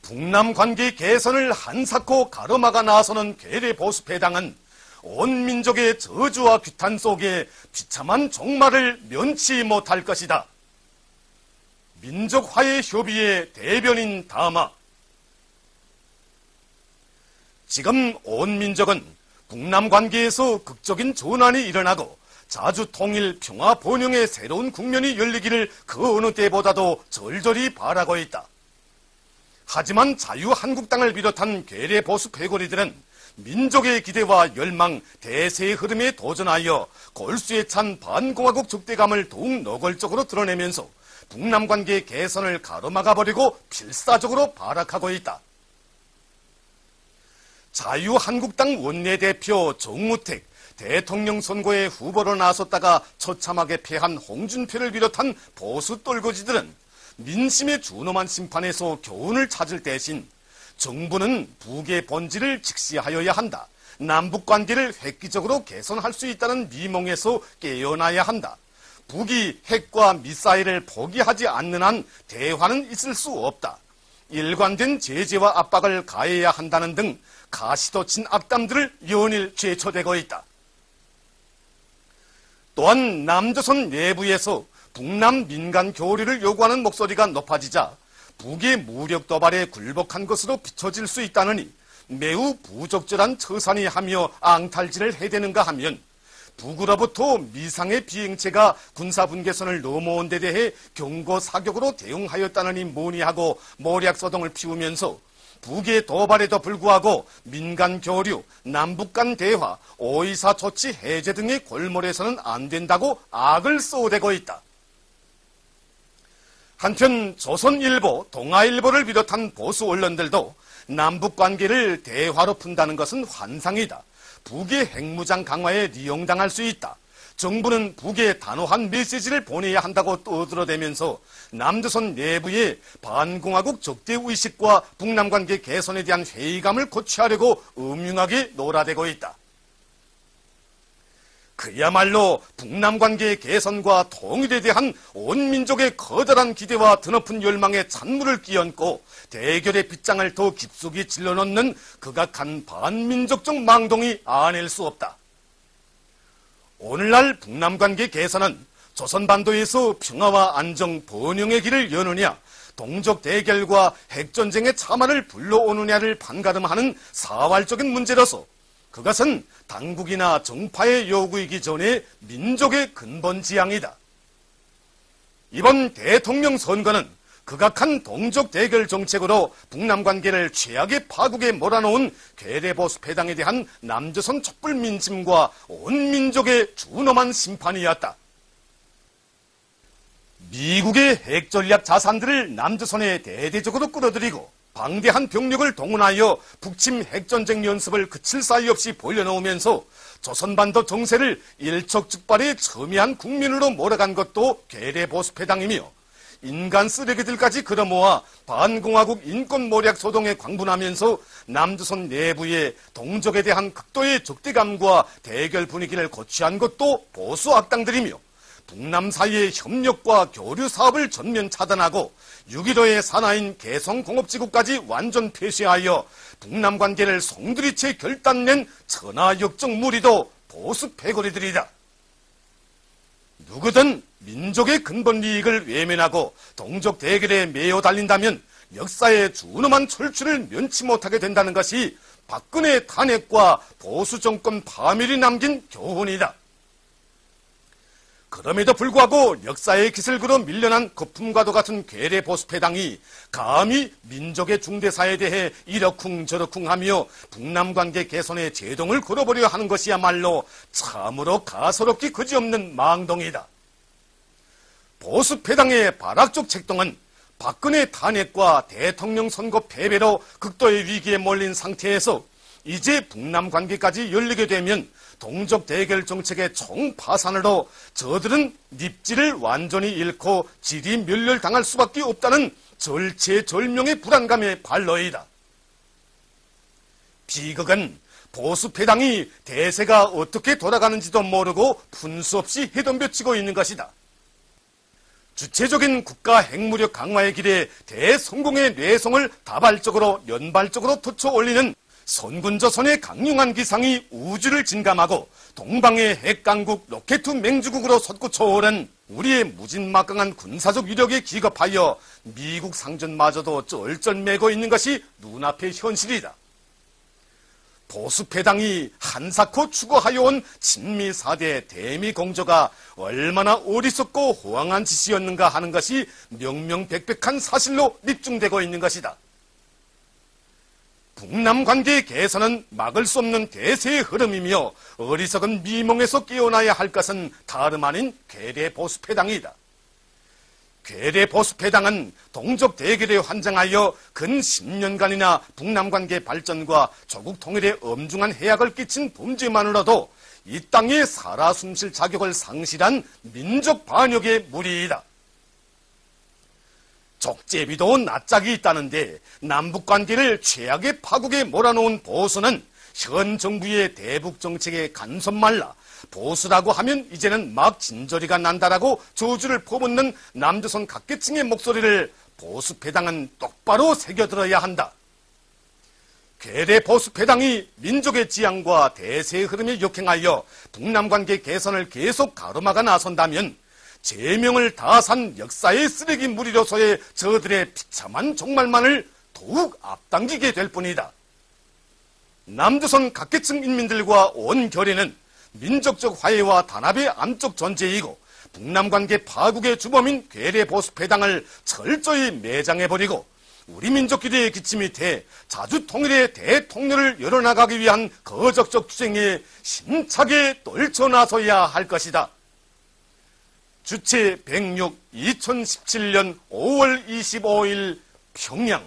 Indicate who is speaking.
Speaker 1: 북남 관계 개선을 한사코 가로막아 나서는 괴뢰보수패당은 온 민족의 저주와 규탄 속에 비참한 종말을 면치 못할 것이다. 민족화해 협의회 대변인 담화. 지금 온 민족은 북남 관계에서 극적인 전환이 일어나고 자주 통일, 평화, 번영의 새로운 국면이 열리기를 그 어느 때보다도 절절히 바라고 있다. 하지만 자유한국당을 비롯한 괴뢰보수 패거리들은 민족의 기대와 열망, 대세의 흐름에 도전하여 골수에 찬 반공화국 적대감을 더욱 노골적으로 드러내면서 북남 관계 개선을 가로막아버리고 필사적으로 발악하고 있다. 자유한국당 원내대표 정우택, 대통령 선거에 후보로 나섰다가 처참하게 패한 홍준표를 비롯한 보수 똘거지들은 민심의 준엄한 심판에서 교훈을 찾을 대신 정부는 북의 본질을 직시하여야 한다. 남북관계를 획기적으로 개선할 수 있다는 미몽에서 깨어나야 한다. 북이 핵과 미사일을 포기하지 않는 한 대화는 있을 수 없다. 일관된 제재와 압박을 가해야 한다는 등 가시도 친 악담들을 연일 제초되고 있다. 또한 남조선 내부에서 북남 민간 교류를 요구하는 목소리가 높아지자 북의 무력 도발에 굴복한 것으로 비춰질 수 있다느니 매우 부적절한 처산이 하며 앙탈질을 해대는가 하면 북으로부터 미상의 비행체가 군사분계선을 넘어온 데 대해 경고 사격으로 대응하였다느니 뭐니하고 모략소동을 피우면서 북의 도발에도 불구하고 민간 교류, 남북 간 대화, 5.24 조치 해제 등의 골몰에서는 안 된다고 악을 쏘대고 있다. 한편 조선일보, 동아일보를 비롯한 보수 언론들도 남북 관계를 대화로 푼다는 것은 환상이다. 북의 핵무장 강화에 리용당할 수 있다. 정부는 북에 단호한 메시지를 보내야 한다고 떠들어대면서 남조선 내부의 반공화국 적대의식과 북남관계 개선에 대한 회의감을 고취하려고 음흉하게 놀아대고 있다. 그야말로 북남관계 개선과 통일에 대한 온 민족의 커다란 기대와 드높은 열망에 찬물을 끼얹고 대결의 빗장을 더 깊숙이 질러넣는 극악한 반민족적 망동이 아닐 수 없다. 오늘날 북남관계 개선은 조선반도에서 평화와 안정, 번영의 길을 여느냐, 동족 대결과 핵전쟁의 참화를 불러오느냐를 판가름하는 사활적인 문제로서 그것은 당국이나 정파의 요구이기 전에 민족의 근본 지향이다. 이번 대통령 선거는 극악한 동족 대결 정책으로 북남 관계를 최악의 파국에 몰아넣은 괴뢰보수 패당에 대한 남조선 촛불 민심과 온 민족의 준엄한 심판이었다. 미국의 핵전략 자산들을 남조선에 대대적으로 끌어들이고 방대한 병력을 동원하여 북침 핵전쟁 연습을 그칠 사이 없이 벌려놓으면서 조선반도 정세를 일촉즉발의 첨예한 국민으로 몰아간 것도 괴뢰보수 패당이며 인간 쓰레기들까지 끌어모아 반공화국 인권모략 소동에 광분하면서 남조선 내부의 동족에 대한 극도의 적대감과 대결 분위기를 고취한 것도 보수 악당들이며 북남 사이의 협력과 교류 사업을 전면 차단하고 6.15의 산하인 개성공업지구까지 완전 폐쇄하여 북남 관계를 송두리째 결단낸 천하역적 무리도 보수 패거리들이다. 누구든 민족의 근본 이익을 외면하고 동족 대결에 매여 달린다면 역사의 준엄한 철출을 면치 못하게 된다는 것이 박근혜 탄핵과 보수 정권 파멸이 남긴 교훈이다. 그럼에도 불구하고 역사의 기슬그로 밀려난 거품과도 같은 괴뢰보수 패당이 감히 민족의 중대사에 대해 이러쿵저러쿵 하며 북남관계 개선에 제동을 걸어보려 하는 것이야말로 참으로 가소롭기 그지없는 망동이다. 보수 패당의 발악적 책동은 박근혜 탄핵과 대통령 선거 패배로 극도의 위기에 몰린 상태에서 이제 북남 관계까지 열리게 되면 동족 대결 정책의 총파산으로 저들은 닙지를 완전히 잃고 질이 멸렬당할 수밖에 없다는 절체절명의 불안감의 발로이다. 비극은 보수 패당이 대세가 어떻게 돌아가는지도 모르고 분수 없이 해덤벼치고 있는 것이다. 주체적인 국가 핵무력 강화의 길에 대성공의 뇌성을 다발적으로 연발적으로 터쳐 올리는 선군조선의 강력한 기상이 우주를 진감하고 동방의 핵강국 로켓 맹주국으로 솟구쳐 오른 우리의 무진막강한 군사적 위력에 기겁하여 미국 상전마저도 쩔쩔매고 있는 것이 눈앞의 현실이다. 보수패당이 한사코 추구하여 온 친미 4대 대미공조가 얼마나 어리석고 호황한 짓이었는가 하는 것이 명명백백한 사실로 입증되고 있는 것이다. 북남 관계 개선은 막을 수 없는 대세의 흐름이며 어리석은 미몽에서 깨어나야 할 것은 다름 아닌 괴뢰보수패당이다. 괴뢰보수패당은 동족 대결에 환장하여 근 10년간이나 북남 관계 발전과 조국 통일에 엄중한 해악을 끼친 범죄만으로도 이 땅에 살아 숨쉴 자격을 상실한 민족 반역의 무리이다. 족제비도 낯짝이 있다는데 남북관계를 최악의 파국에 몰아놓은 보수는 현 정부의 대북 정책에 간섭 말라, 보수라고 하면 이제는 막 진저리가 난다라고 저주를 퍼붓는 남조선 각계층의 목소리를 보수패당은 똑바로 새겨들어야 한다. 괴뢰보수패당이 민족의 지향과 대세의 흐름에 역행하여 북남관계 개선을 계속 가로막아 나선다면 제명을 다산 역사의 쓰레기 무리로서의 저들의 비참한 종말만을 더욱 앞당기게 될 뿐이다. 남조선 각계층 인민들과 온 결의는 민족적 화해와 단합의 암적 존재이고 북남관계 파국의 주범인 괴뢰보수패당을 철저히 매장해버리고 우리 민족끼리의 기치 밑에 자주통일의 대통로를 열어나가기 위한 거적적 투쟁에 힘차게 떨쳐나서야 할 것이다. 주체 106 2017년 5월 25일 평양